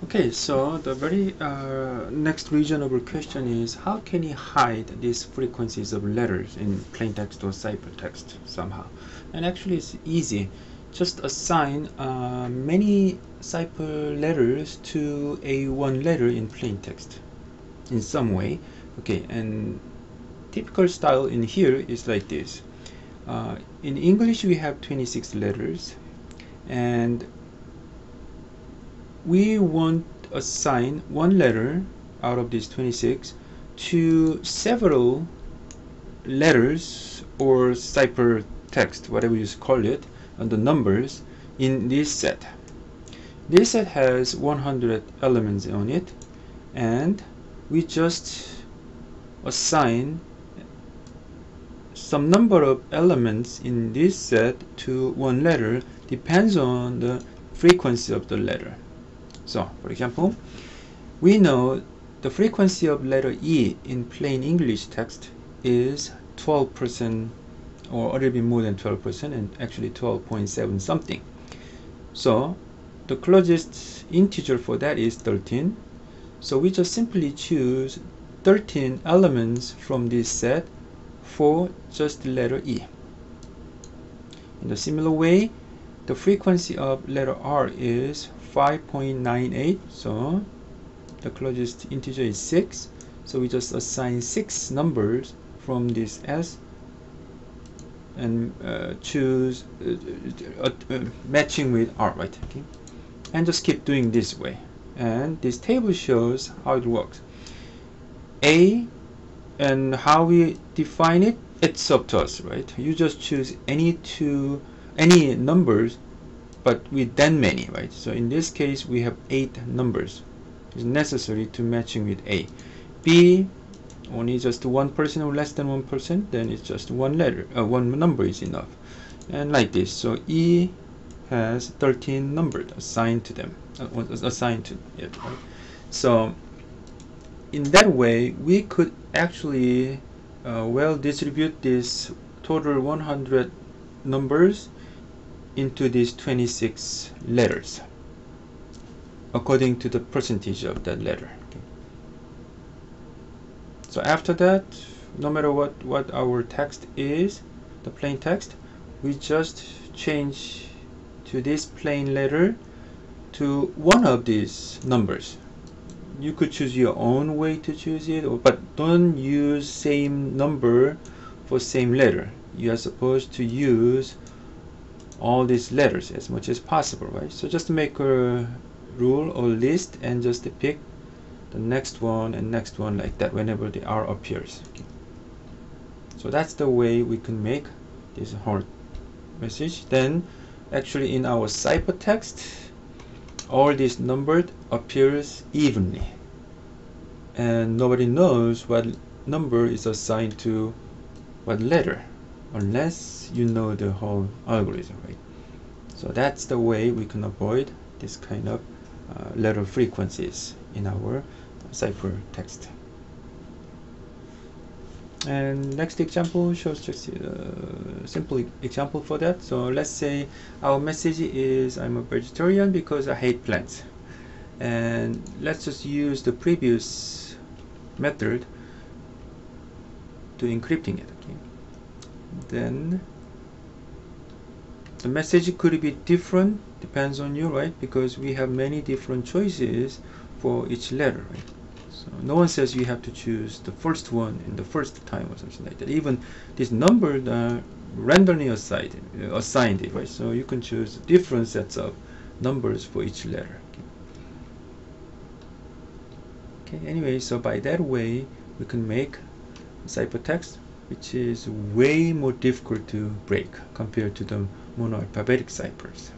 Okay, so the very next reasonable question is how can you hide these frequencies of letters in plain text or ciphertext somehow? And actually it's easy. Just assign many cipher letters to a one letter in plain text in some way. Okay, and typical style in here is like this. In English we have 26 letters, and we want to assign one letter out of these 26 to several letters or cipher text, whatever you call it, and the numbers in this set. This set has 100 elements on it, and we just assign some number of elements in this set to one letter depends on the frequency of the letter. So, for example, we know the frequency of letter E in plain English text is 12% or a little bit more than 12%, and actually 12.7 something. So the closest integer for that is 13. So we just simply choose 13 elements from this set for just the letter E. In a similar way, the frequency of letter R is 5.98, so the closest integer is 6, so we just assign 6 numbers from this S and choose matching with R, right? Okay, and just keep doing this way, and this table shows how it works. A, and how we define it, it's up to us, right? You just choose any numbers but with that many, right? So in this case we have 8 numbers is necessary to matching with A. B, only just 1% or less than 1%, then it's just one letter, one number is enough, and like this. So E has 13 numbers assigned to them, assigned to it, right? So in that way we could actually well distribute this total 100 numbers into these 26 letters according to the percentage of that letter. Okay. So after that, no matter what our text is, the plain text, we just change to this plain letter to one of these numbers. You could choose your own way to choose it, but don't use same number for same letter. You are supposed to use all these letters as much as possible, right? So just make a rule or list and just pick the next one and next one like that whenever the R appears. Okay. So that's the way we can make this whole message. Then actually in our ciphertext, all this numbered appears evenly, and nobody knows what number is assigned to what letter unless you know the whole algorithm, right? So that's the way we can avoid this kind of letter frequencies in our ciphertext. And next example shows just a simple example for that. So let's say our message is I'm a vegetarian because I hate plants, and let's just use the previous method to encrypting it. Okay, then the message could be different, depends on you, right? Because we have many different choices for each letter, right? So no one says you have to choose the first one in the first time or something like that. Even this number randomly assigned it, right? So you can choose different sets of numbers for each letter. Okay, anyway, so by that way we can make ciphertext which is way more difficult to break compared to the monoalphabetic ciphers.